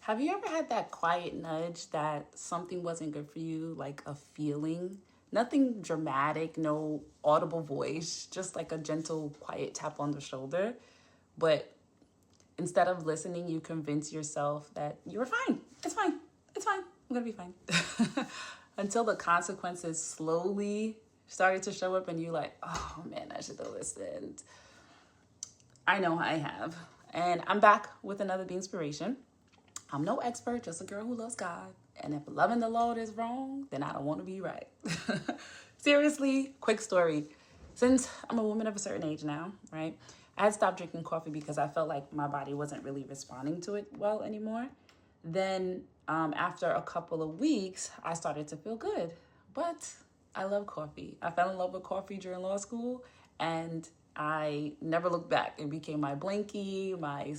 Have you ever had that quiet nudge that something wasn't good for you, like a feeling? Nothing dramatic, no audible voice, just like a gentle, quiet tap on the shoulder. But instead of listening, you convince yourself that you're fine. It's fine. It's fine. I'm going to be fine. Until the consequences slowly started to show up and you're like, oh man, I should have listened. I know I have. And I'm back with another Binespiration. I'm no expert, just a girl who loves God. And if loving the Lord is wrong, then I don't want to be right. Seriously, quick story. Since I'm a woman of a certain age now, right? I had stopped drinking coffee because I felt like my body wasn't really responding to it well anymore. Then after a couple of weeks, I started to feel good. But I love coffee. I fell in love with coffee during law school, and I never looked back. It became my blankie, my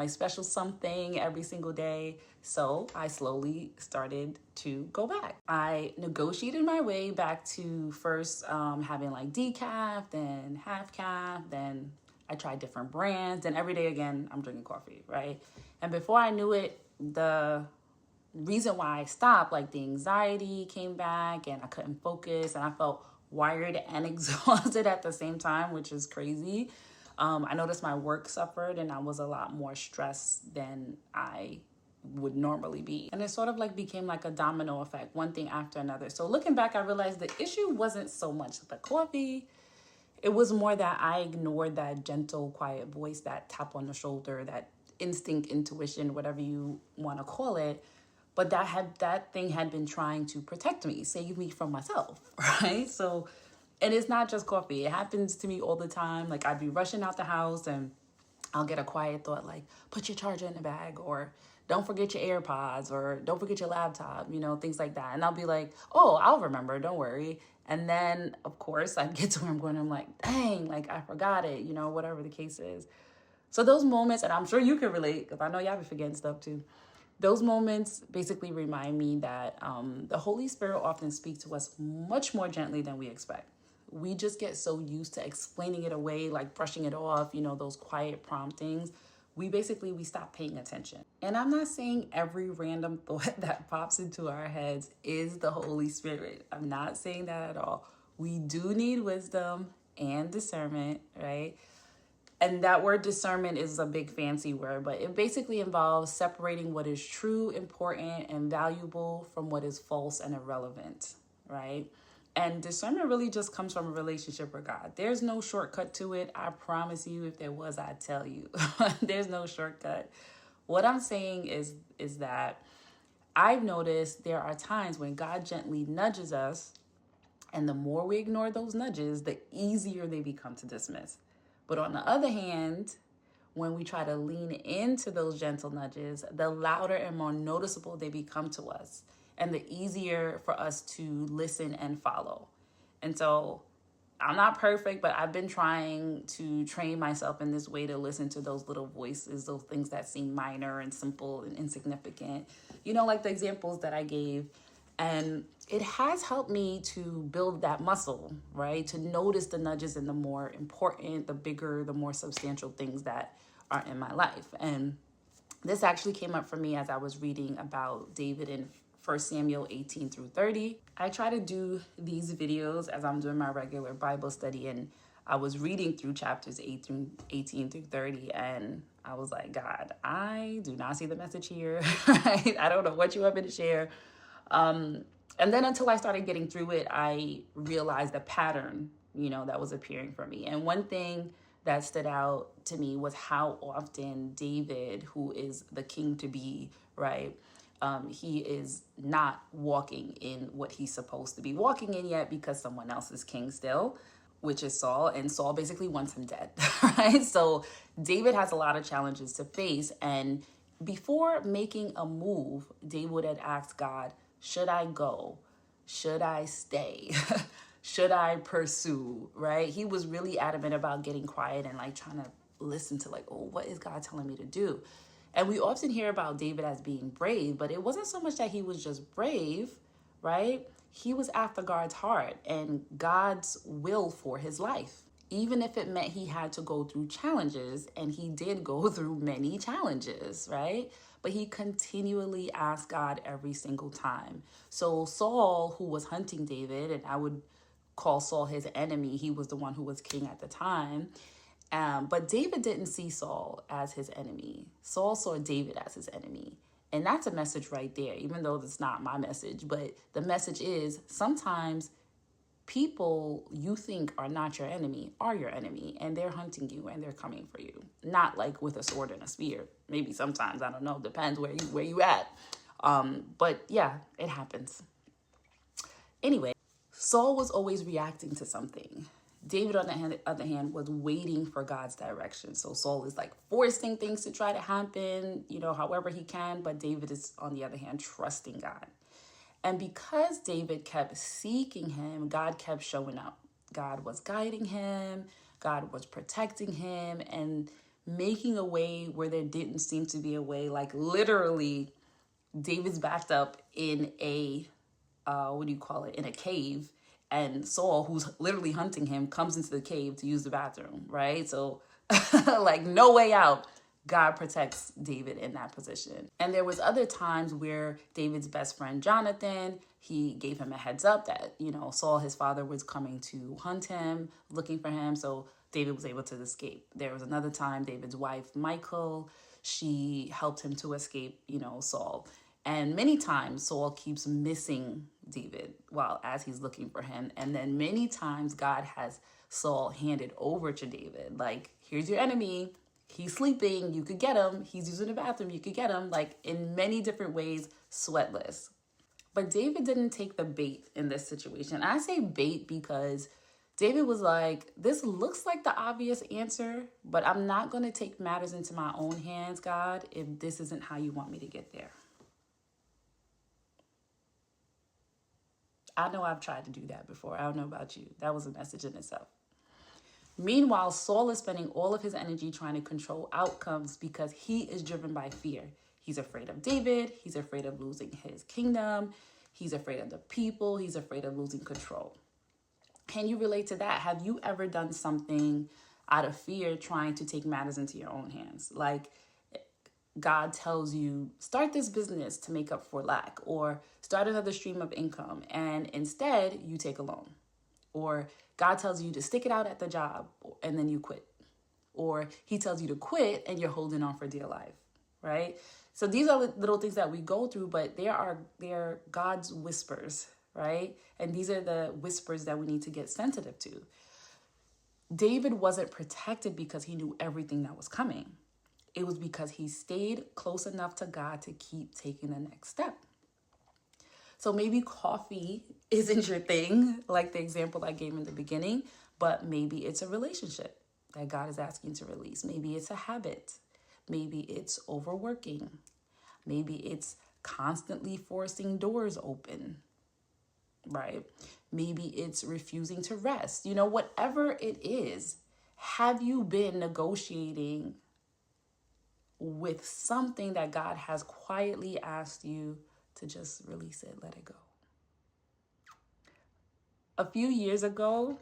special something every single day. So I slowly started to go back. I negotiated my way back to first having like decaf, then half calf, then I tried different brands, and every day again, I'm drinking coffee, right? And before I knew it, the reason why I stopped, like the anxiety came back and I couldn't focus and I felt wired and exhausted at the same time, which is crazy. I noticed my work suffered and I was a lot more stressed than I would normally be. And it sort of like became like a domino effect, one thing after another. So looking back, I realized the issue wasn't so much the coffee. It was more that I ignored that gentle, quiet voice, that tap on the shoulder, that instinct, intuition, whatever you want to call it. But that thing had been trying to protect me, save me from myself, right? So, and it's not just coffee. It happens to me all the time. Like I'd be rushing out the house and I'll get a quiet thought like, put your charger in the bag, or don't forget your AirPods, or don't forget your laptop, things like that. And I'll be like, oh, I'll remember, don't worry. And then, of course, I'd get to where I'm going, I'm like, dang, like I forgot it, whatever the case is. So those moments, and I'm sure you can relate, because I know y'all be forgetting stuff too. Those moments basically remind me that the Holy Spirit often speaks to us much more gently than we expect. We just get so used to explaining it away, like brushing it off, those quiet promptings. We stop paying attention. And I'm not saying every random thought that pops into our heads is the Holy Spirit. I'm not saying that at all. We do need wisdom and discernment, right? And that word discernment is a big fancy word, but it basically involves separating what is true, important, and valuable from what is false and irrelevant, right? And discernment really just comes from a relationship with God. There's no shortcut to it. I promise you, if there was, I'd tell you. There's no shortcut. What I'm saying is that I've noticed there are times when God gently nudges us, and the more we ignore those nudges, the easier they become to dismiss. But on the other hand, when we try to lean into those gentle nudges, the louder and more noticeable they become to us, and the easier for us to listen and follow. And so I'm not perfect, but I've been trying to train myself in this way to listen to those little voices, those things that seem minor and simple and insignificant, like the examples that I gave. And it has helped me to build that muscle, right? To notice the nudges and the more important, the bigger, the more substantial things that are in my life. And this actually came up for me as I was reading about David in 1 Samuel 18 through 30. I try to do these videos as I'm doing my regular Bible study, and I was reading through chapters 18 through 30, and I was like, God, I do not see the message here. Right? I don't know what you want me to share. And then until I started getting through it, I realized the pattern, that was appearing for me. And one thing that stood out to me was how often David, who is the king to be, right? He is not walking in what he's supposed to be walking in yet because someone else is king still, which is Saul. And Saul basically wants him dead, right? So David has a lot of challenges to face. And before making a move, David had asked God, should I go? Should I stay? Should I pursue, right? He was really adamant about getting quiet and like trying to listen to like, oh, what is God telling me to do? And we often hear about David as being brave, but it wasn't so much that he was just brave, right? He was after God's heart and God's will for his life. even if it meant he had to go through challenges, and he did go through many challenges, right? But he continually asked God every single time. So Saul, who was hunting David, and I would call Saul his enemy, he was the one who was king at the time. But David didn't see Saul as his enemy. Saul saw David as his enemy. And that's a message right there, even though it's not my message. But the message is sometimes people you think are not your enemy are your enemy, and they're hunting you and they're coming for you. Not like with a sword and a spear. Maybe sometimes, I don't know, depends where you at. But yeah, it happens. Anyway, Saul was always reacting to something. David, on the other hand, was waiting for God's direction. So Saul is like forcing things to try to happen, however he can. But David is, on the other hand, trusting God. And because David kept seeking him, God kept showing up. God was guiding him. God was protecting him and making a way where there didn't seem to be a way. Like literally, David's backed up in a, in a cave. And Saul, who's literally hunting him, comes into the cave to use the bathroom, right? So like no way out. God protects David in that position. And there was other times where David's best friend, Jonathan, he gave him a heads up that, Saul, his father, was coming to hunt him, looking for him. So David was able to escape. There was another time David's wife, Michal, she helped him to escape, Saul. And many times Saul keeps missing David as he's looking for him. And then many times God has Saul handed over to David. Like, here's your enemy. He's sleeping. You could get him. He's using the bathroom. You could get him. Like in many different ways, sweatless. But David didn't take the bait in this situation. I say bait because David was like, this looks like the obvious answer, but I'm not going to take matters into my own hands, God, if this isn't how you want me to get there. I know I've tried to do that before. I don't know about you. That was a message in itself. Meanwhile, Saul is spending all of his energy trying to control outcomes because he is driven by fear. He's afraid of David. He's afraid of losing his kingdom. He's afraid of the people. He's afraid of losing control. Can you relate to that? Have you ever done something out of fear trying to take matters into your own hands? Like God tells you, start this business to make up for lack, or start another stream of income, and instead you take a loan. Or God tells you to stick it out at the job and then you quit. Or he tells you to quit and you're holding on for dear life, right? So these are little things that we go through, but they are God's whispers, right? And these are the whispers that we need to get sensitive to. David wasn't protected because he knew everything that was coming. It was because he stayed close enough to God to keep taking the next step. So maybe coffee isn't your thing, like the example I gave in the beginning, but maybe it's a relationship that God is asking to release. Maybe it's a habit. Maybe it's overworking. Maybe it's constantly forcing doors open, right? Maybe it's refusing to rest. Whatever it is, have you been negotiating with something that God has quietly asked you to just release it, let it go? A few years ago,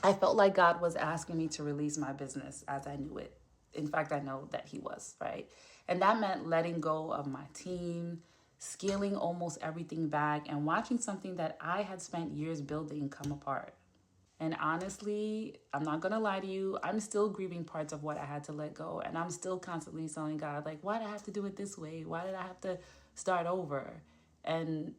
I felt like God was asking me to release my business as I knew it. In fact, I know that he was, right? And that meant letting go of my team, scaling almost everything back, and watching something that I had spent years building come apart. And honestly, I'm not going to lie to you. I'm still grieving parts of what I had to let go. And I'm still constantly telling God, like, why did I have to do it this way? Why did I have to start over? And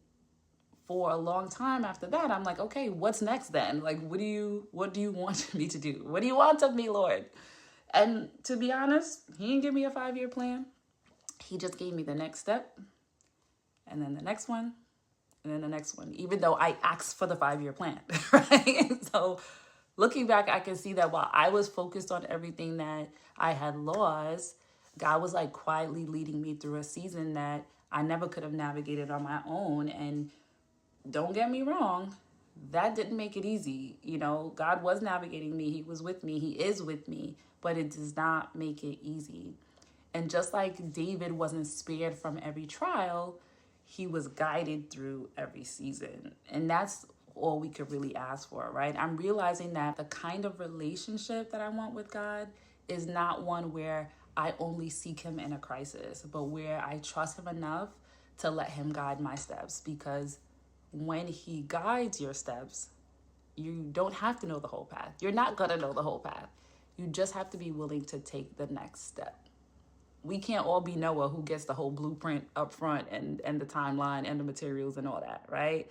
for a long time after that, I'm like, okay, what's next then? Like, what do you want me to do? What do you want of me, Lord? And to be honest, he didn't give me a 5-year plan. He just gave me the next step, and then the next one, and then the next one, even though I asked for the 5-year plan, right? So looking back, I can see that while I was focused on everything that I had lost, God was like quietly leading me through a season that I never could have navigated on my own. And don't get me wrong, that didn't make it easy. God was navigating me. He was with me. He is with me, but it does not make it easy. And just like David wasn't spared from every trial, he was guided through every season. And that's all we could really ask for, right? I'm realizing that the kind of relationship that I want with God is not one where I only seek him in a crisis, but where I trust him enough to let him guide my steps. Because when he guides your steps, you don't have to know the whole path. You're not going to know the whole path. You just have to be willing to take the next step. We can't all be Noah who gets the whole blueprint up front and the timeline and the materials and all that, right?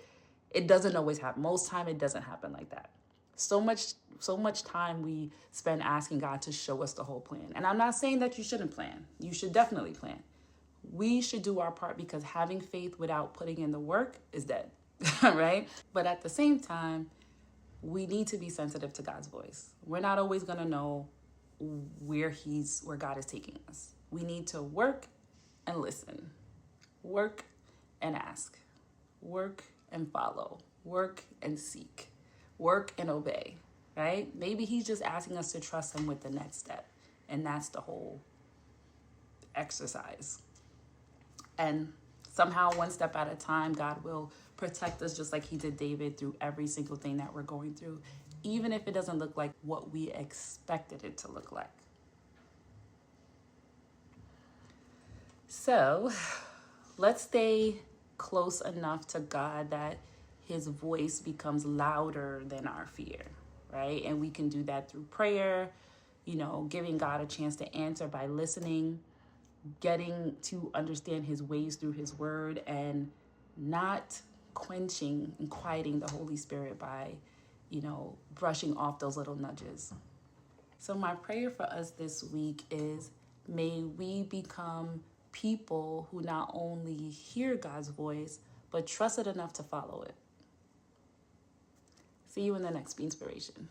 It doesn't always happen. Most time it doesn't happen like that. So much time we spend asking God to show us the whole plan. And I'm not saying that you shouldn't plan. You should definitely plan. We should do our part, because having faith without putting in the work is dead, right? But at the same time, we need to be sensitive to God's voice. We're not always going to know where God is taking us. We need to work and listen, work and ask, work and follow, work and seek, work and obey, right? Maybe he's just asking us to trust him with the next step. And that's the whole exercise. And somehow, one step at a time, God will protect us just like he did David through every single thing that we're going through, even if it doesn't look like what we expected it to look like. So let's stay close enough to God that his voice becomes louder than our fear, right? And we can do that through prayer, giving God a chance to answer by listening, getting to understand his ways through his word, and not quenching and quieting the Holy Spirit by, brushing off those little nudges. So my prayer for us this week is, may we become people who not only hear God's voice, but trust it enough to follow it. See you in the next Binespiration.